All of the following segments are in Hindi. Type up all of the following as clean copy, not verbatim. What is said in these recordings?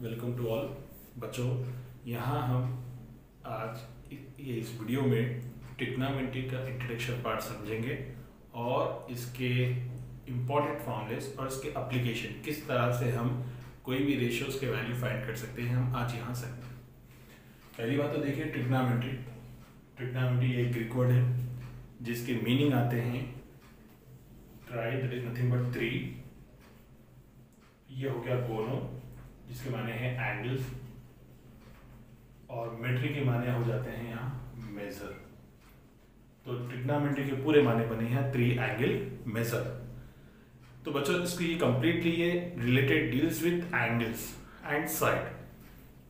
वेलकम टू ऑल बच्चों। यहाँ हम आज ये इस वीडियो में ट्रिग्नोमेट्री का इंट्रोडक्शन पार्ट समझेंगे और इसके इम्पॉर्टेंट फॉर्मूलेस और इसके एप्लीकेशन, किस तरह से हम कोई भी रेशियोज के वैल्यू फाइंड कर सकते हैं, हम आज यहाँ सकते हैं। पहली बात तो देखिए ट्रिग्नोमेट्री एक ग्रीक वर्ड है जिसके मीनिंग आते हैं try, that is nothing but three. ये हो गया गोनो जिसके माने हैं एंगल्स, और मेट्री के माने हो जाते हैं यहाँ मेजर। तो ट्रिग्नोमेट्री के पूरे माने बने हैं थ्री एंगल मेजर। तो बच्चों इसको ये कंप्लीटली ये related deals with angles and side.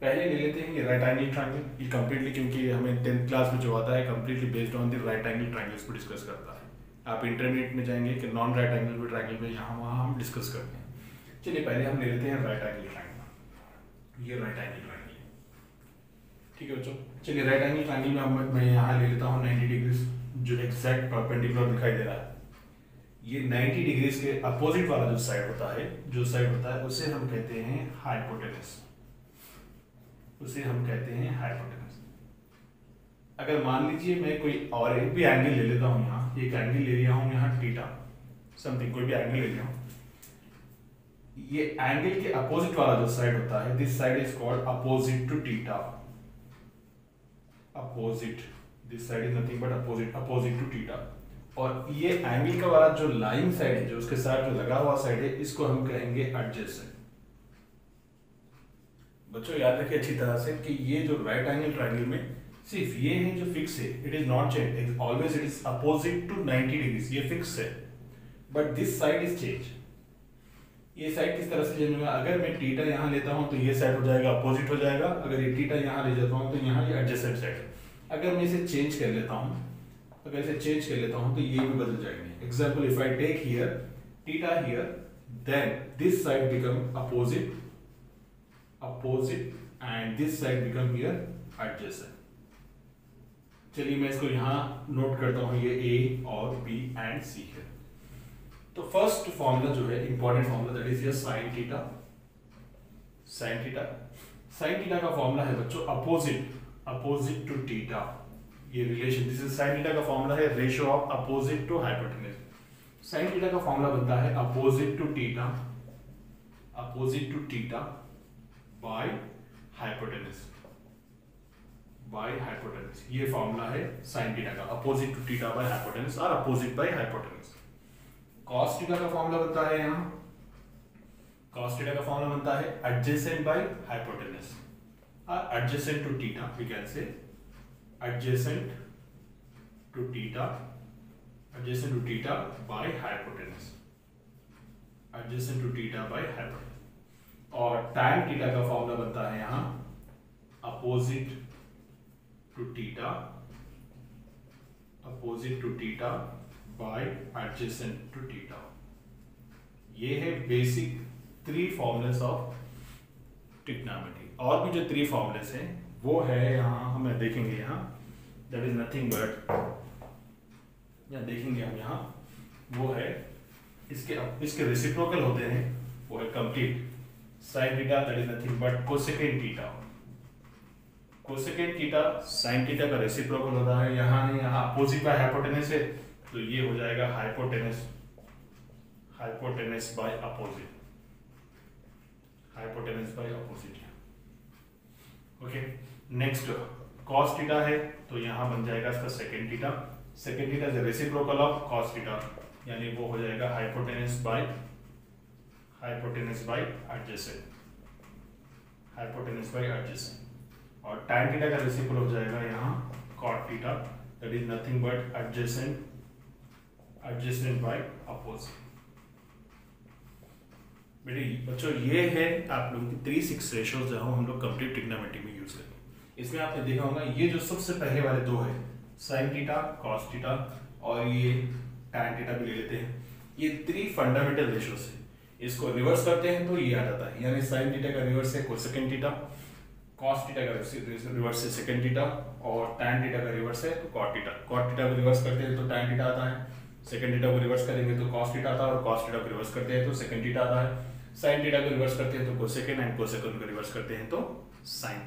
पहले ले लेते हैं ये राइट एंगल ट्रायंगल। ये कंप्लीटली, क्योंकि हमें 10th क्लास में जो आता है completely based on the right angle triangles को डिस्कस करता है। आप इंटरमीडिएट में जाएंगे कि नॉन राइट एंगल ट्रायंगल में यहाँ वहाँ हम डिस्कस करते हैं। चलिए पहले हम ले लेते हैं राइट एंगल ट्रायंगल। ये राइट एंगल ट्रायंगल है, ठीक है बच्चों। चलिए राइट एंगल ट्रायंगल में मैं यहाँ ले लेता हूँ 90 डिग्री, जो एग्जैक्ट परपेंडिकुलर दिखाई दे रहा है। ये 90 डिग्रीज के अपोजिट वाला जो साइड होता है उसे हम कहते हैं हाइपोटेनस। अगर मान लीजिए मैं कोई और एक भी एंगल ले लेता हूँ, यहाँ एक एंगल ले लिया हूँ, यहाँ थीटा समथिंग, कोई भी एंगल ले लिया हूँ। ये एंगल के अपोजिट वाला जो साइड होता है, this side is called opposite to theta. This side is nothing but opposite to theta. और ये एंगल का वाला जो लाइन साइड है, जो उसके साथ जो लगा हुआ साइड है, इसको हम कहेंगे एडजेसेंट। बच्चों याद रखिए अच्छी तरह से कि ये जो राइट एंगल ट्रायंगल में सिर्फ ये है जो फिक्स है, it is not change, always it is opposite to 90 degrees, ये फिक्स है। But this side is change. ये साइड किस तरह से चेंज होगा? अगर मैं थीटा यहाँ लेता हूँ तो ये साइड हो जाएगा अपोजिट हो जाएगा। अगर ये थीटा यहाँ ले जाता हूँ तो यहाँ ये एडजेसेंट साइड है। अगर मैं इसे चेंज कर लेता हूँ तो ये भी बदल जाएंगे। Example, if I take here theta here, then this side become opposite and this side become here adjacent. चलिए मैं इसको यहाँ नोट करता हूँ, ये ए और बी एंड सी है। तो फर्स्ट फॉर्मूला जो है important formula, that is sine theta का फॉर्मूला है बच्चों अपोजिट टू थीटा। ये relation, this is sine theta का फॉर्मूला है ratio of opposite to hypotenuse. Sine theta का फॉर्मूला बनता है opposite to theta by hypotenuse. ये फॉर्मूला है साइन थीटा का, opposite to theta by hypotenuse और opposite by hypotenuse. cos theta का फॉर्मूला बनता है यहाँ, adjacent by hypotenuse or adjacent to theta, we can say adjacent to theta by hypotenuse, और tan थीटा का फॉर्मूला बनता है यहाँ opposite to theta by adjacent to theta। ये है बेसिक 3 फॉर्मूलेस ऑफ ट्रिग्नोमेट्री। और भी जो 3 फॉर्मूलेस हैं वो है यहाँ हमें देखेंगे, यहाँ दैट इज नथिंग बट, यहाँ देखेंगे हम यहाँ, वो है इसके रेसिप्रोकल होते हैं, वो है complete sine theta, that is nothing but cosecant theta sine theta का रेसिप्रोकल होता है। यहाँ अपोजिट बाय हाइपोटेनस है, तो ये हो जाएगा hypotenuse by opposite. Okay, next cos theta है, तो यहाँ बन जाएगा इसका second theta is reciprocal of cos theta, यानी वो हो जाएगा हाइपोटेनस बाय एडजेसेंट। और tan थीटा का रेसिप्रोकल हो जाएगा यहाँ cot theta, that is nothing but adjacent by opposite. बेटे बच्चों ये है आप लोगों की 3-6 रेशियोज जो हम लोग कंप्लीट ट्रिग्नोमेट्री में यूज करते हैं। इसमें आपने देखा होगा ये जो सबसे पहले वाले 2 है साइन थीटा, कॉस थीटा, और ये tan थीटा भी ले लेते हैं। ये 3 फंडामेंटल रेशियोज है। इसको रिवर्स करते हैं तो ये आ जाता है, यानी साइन थीटा का रिवर्स है कोसेकेंट थीटा, cos थीटा का रिवर्स है सेकेंड थीटा, और tan थीटा का रिवर्स है तो cot थीटा को रिवर्स करते हैं तो tan थीटा आता है, सेकेंड थीटा को रिवर्स करेंगे तो cos थीटा आता है, और cos थीटा को रिवर्स करते हैं तो सेकेंड थीटा आता है। साइन थीटा को रिवर्स करते हैं तो कोसेकेंड, एंड कोसेकेंड को रिवर्स करते हैं तो साइन।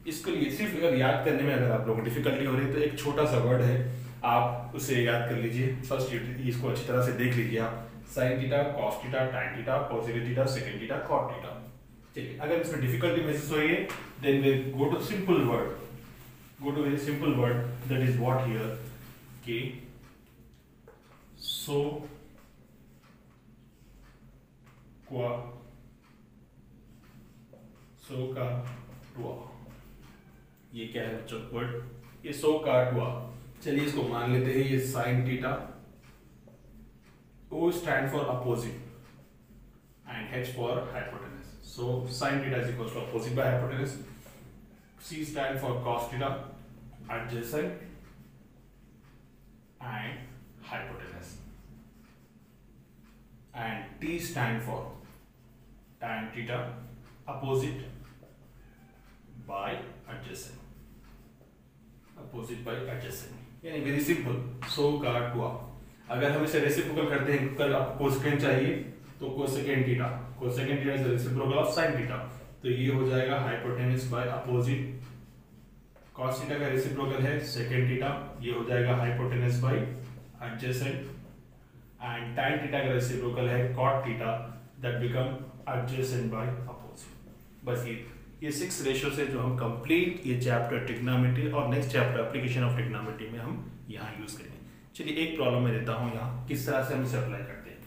इसके लिए सिर्फ अगर याद करने में अगर आप लोगों को डिफिकल्टी हो रही है तो एक छोटा सा वर्ड है, आप उसे याद कर लीजिए। फर्स्ट इसको अच्छी तरह से देख लीजिए आप, sine theta, cos theta, tan theta, cosec theta, second theta, cot theta. ठीक है, अगर इसमें डिफिकल्टी महसूस हो रही है then we go to simple word, go to very simple word, that is what here, okay, so का टुआ, ये क्या है बच्चों वर्ड, ये सो का टुआ। चलिए इसको मान लेते हैं ये sine theta, O stand for opposite and H for hypotenuse, so sin theta is equals to opposite by hypotenuse, C stand for cos theta, adjacent and hypotenuse, and T stand for tan theta, opposite by adjacent, opposite by adjacent, यानी वेरी सिंपल, सो का टुआ। अगर हम इसे रेसिप्रोकल करते हैं, कल आपको कोसेकेंड चाहिए तो cosecant theta, cosecant theta is reciprocal of sin theta, तो ये हो जाएगा hypotenuse by opposite. cos theta का रेसिप्रोकल है सेकेंड थीटा, ये हो जाएगा hypotenuse by adjacent, and tan theta का रेसिप्रोकल है cot theta, that become adjacent by opposite. बस ये 6 रेशियो से जो हम कंप्लीट ये चैप्टर ट्रिग्नोमेट्री और next chapter application of trigonometry में हम यहाँ यूज करेंगे। चलिए एक प्रॉब्लम मैं देता हूँ यहाँ, किस तरह से हम इसे अप्लाई करते हैं।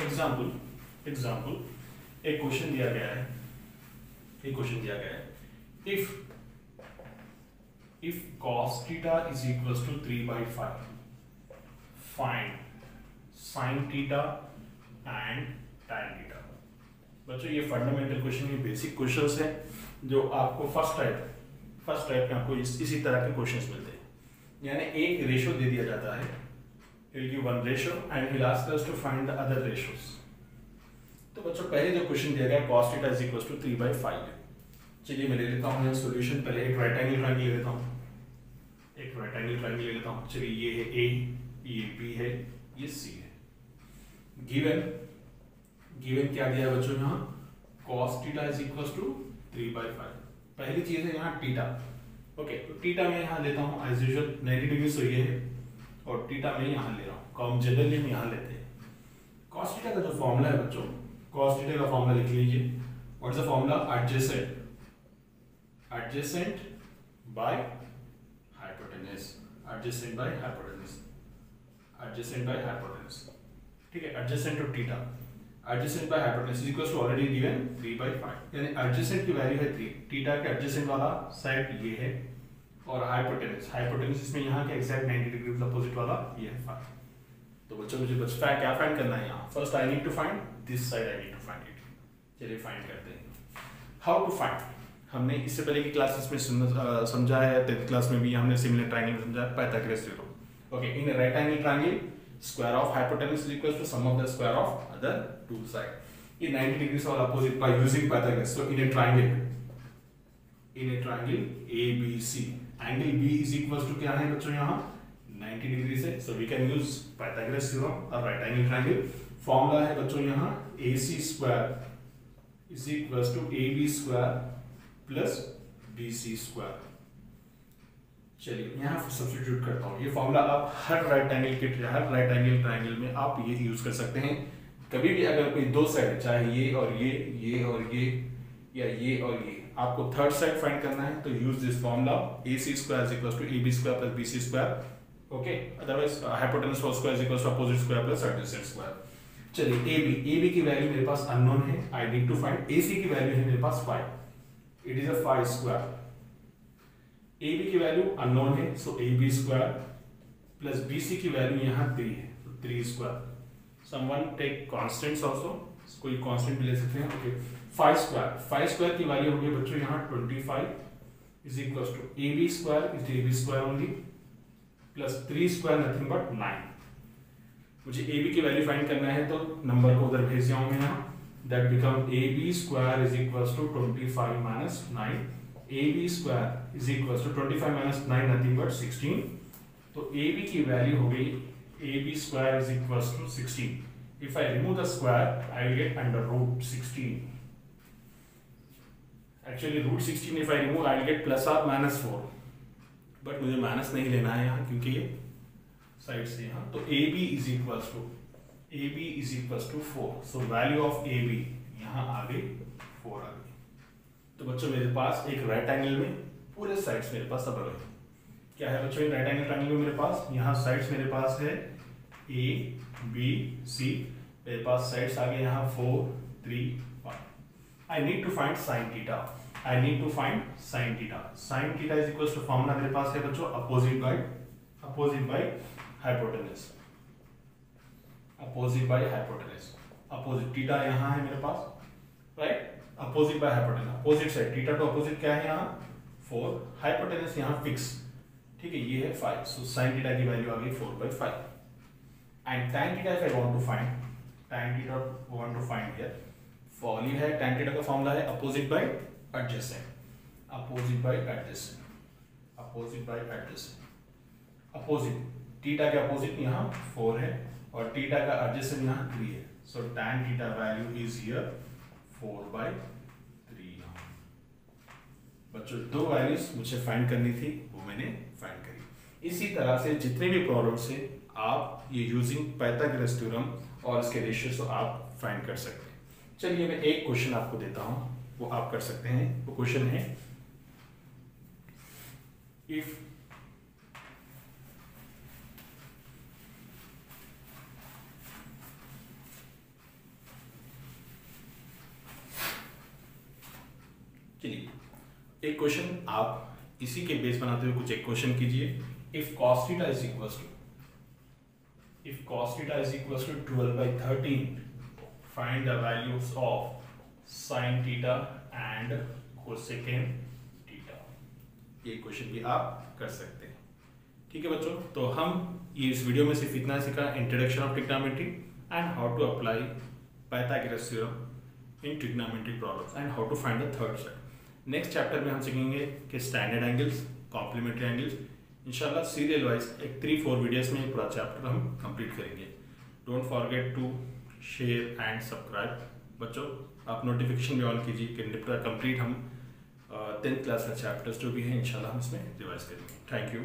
एग्जाम्पल एक क्वेश्चन दिया गया है, if cos theta is equals to 3/5, find sin theta and tan theta. बच्चों ये फंडामेंटल क्वेश्चन, ये बेसिक क्वेश्चंस है जो आपको फर्स्ट टाइप में आपको इसी तरह के क्वेश्चंस मिलते हैं। यानी एक रेशियो दे दिया जाता है, he'll give one ratio and he'll ask us to find the other ratios। तो बच्चों पहले जो क्वेश्चन दिया गया cos theta is equals to 3/5 है। चलिए मैं ले लेता हूँ यहाँ सॉल्यूशन, पहले एक राइट एंगल ट्रायंगल ले लेता हूँ, चलिए ये है A, ये B है, ये C है। गिवन क्या दिया है बच्चों यहाँ, cos theta is equals to 3/5। पहली चीज है यहाँ थीटा, ओके, तो थीटा मैं यहाँ लेता हूँ एज यूजुअल 90 डिग्री, सो ये है, और थीटा मैं यहाँ ले रहा हूँ, कॉम जनरली हम यहाँ लेते हैं। cos थीटा का जो फॉर्मूला है बच्चों, cos थीटा का फॉर्मूला लिख लीजिए, what is the formula, adjacent by hypotenuse, ठीक है, adjacent to theta, adjacent by hypotenuse equals to already given 3/5, यानी एडजेसेंट की वैल्यू है 3, थीटा के एडजेसेंट वाला साइड ये है, और हाइपोटेन्यूज इसमें यहाँ के एग्जैक्ट 90 डिग्री अपोजिट वाला ये है 5। तो बच्चों मुझे बस क्या फाइंड करना है यहाँ, first I need to find this side, I need to find it. चलिए फाइंड करते हैं। हाउ टू फाइंड, हमने इससे पहले की क्लासेस में समझा है, 10th क्लास में भी हमने सिमिलर ट्रायंगल समझा है, Pythagoras theorem. Okay, in right angle triangle square of hypotenuse is equal to sum of the square of other two side. ये 90 डिग्री वाला opposite by using Pythagoras. So in a triangle ABC, angle B is equal to क्या है बच्चों यहाँ 90 डिग्री से, so we can use Pythagoras theorem और राइट एंगल ट्रायंगल। फॉर्मूला है बच्चों यहाँ AC square is equal to AB square plus BC square. चलिए यहाँ सब्स्टिट्यूट करता हूँ, ये फॉर्मूला आप हर राइट एंगल ट्रायंगल में आप ये यूज कर सकते हैं। कभी भी अगर कोई दो साइड, चाहे ये और ये और ये, या ये और ये, आपको थर्ड साइड फाइंड करना है तो use this formula, AC square is equal to AB square plus BC square, okay, otherwise hypotenuse whole square is equal to opposite square plus adjacent square. चलिए AB की वैल्यू मेरे पास अननोन है, I need to find. AC की वैल्यू है मेरे पास 5, it is a 5 square. AB की वैल्यू अननोन है, so AB square plus BC की वैल्यू यहाँ 3 है, तो 3 square. Someone take constants also, कोई कांस्टेंट भी ले सकते हैं, ओके। 5 स्क्वायर की वैल्यू होगी बच्चों यहाँ 25 is equal to AB square only plus 3 square nothing but 9। मुझे AB की वैल्यू फाइंड करना है तो नंबर को उधर भेज जाऊं मैं यहाँ, that become AB square is equal to 25 minus 9, AB square is equal to 25 minus 9 nothing but 16। तो AB की वैल्यू हो गई AB square is equal to 16, If I remove the square, I will get under root 16. Actually root 16 if I remove, I will get plus or minus 4. But मुझे माइनस नहीं लेना है यहाँ क्योंकि ये साइड से यहाँ, तो AB is equals to 4. So value of AB यहाँ आ गई 4 आ गई. तो बच्चों मेरे पास एक राइट एंगल में पूरे साइड्स मेरे पास सब है. क्या है बच्चों राइट एंगल ट्रायंगल में मेरे पास यहाँ साइड्स मेरे पास है A B C. मेरे पास साइड्स आ गए यहाँ 4 3 5. I need to find sine theta. Sine theta is equals to formula मेरे पास है बच्चों opposite by hypotenuse. Opposite theta यहाँ है मेरे पास, right. Opposite by hypotenuse, opposite side theta to opposite क्या है यहाँ 4, हाइपोटेनस यहाँ फिक्स, ठीक है ये है 5. सो साइन थीटा की वैल्यू आ गई 4/5. And tan theta if I want to find here, formula है tan थीटा का फॉर्मूला है opposite by adjacent. Opposite theta के अपोजिट यहाँ 4 है और थीटा का एडजेसेंट यहाँ 3 है. सो tan theta value is here 4/3. बच्चों दो वैल्यूज मुझे फाइंड करनी थी, वो मैंने फाइंड करी. इसी तरह से जितने भी प्रॉब्लम्स है आप ये यूजिंग पाइथागोरस थ्योरम और इसके रेशियोज को आप फाइंड कर सकते हैं. चलिए मैं एक क्वेश्चन आपको देता हूं, वो आप कर सकते हैं. वो क्वेश्चन है इफ चलिए एक क्वेश्चन आप इसी के बेस बनाते हुए कुछ एक क्वेश्चन कीजिए. If cos theta is equals to 12/13, find the values of sin theta and cosecant theta. ये क्वेश्चन भी आप कर सकते हैं. ठीक है बच्चों, तो हम ये इस वीडियो में सिर्फ इतना सीखा, introduction of trigonometry and how to apply Pythagoras theorem in trigonometry problems and how to find the third side. Next chapter में हम सीखेंगे कि स्टैंडर्ड एंगल्स, कॉम्प्लीमेंट्री एंगल्स. इंशाल्लाह सीरियल वाइज एक 3-4 वीडियोस में पूरा चैप्टर हम कंप्लीट करेंगे. Don't forget to share and subscribe. बच्चों आप नोटिफिकेशन भी ऑन कीजिए कि कंप्लीट हम 10th क्लास का चैप्टर्स जो भी है इंशाल्लाह हम इसमें रिवाइज करेंगे. Thank you.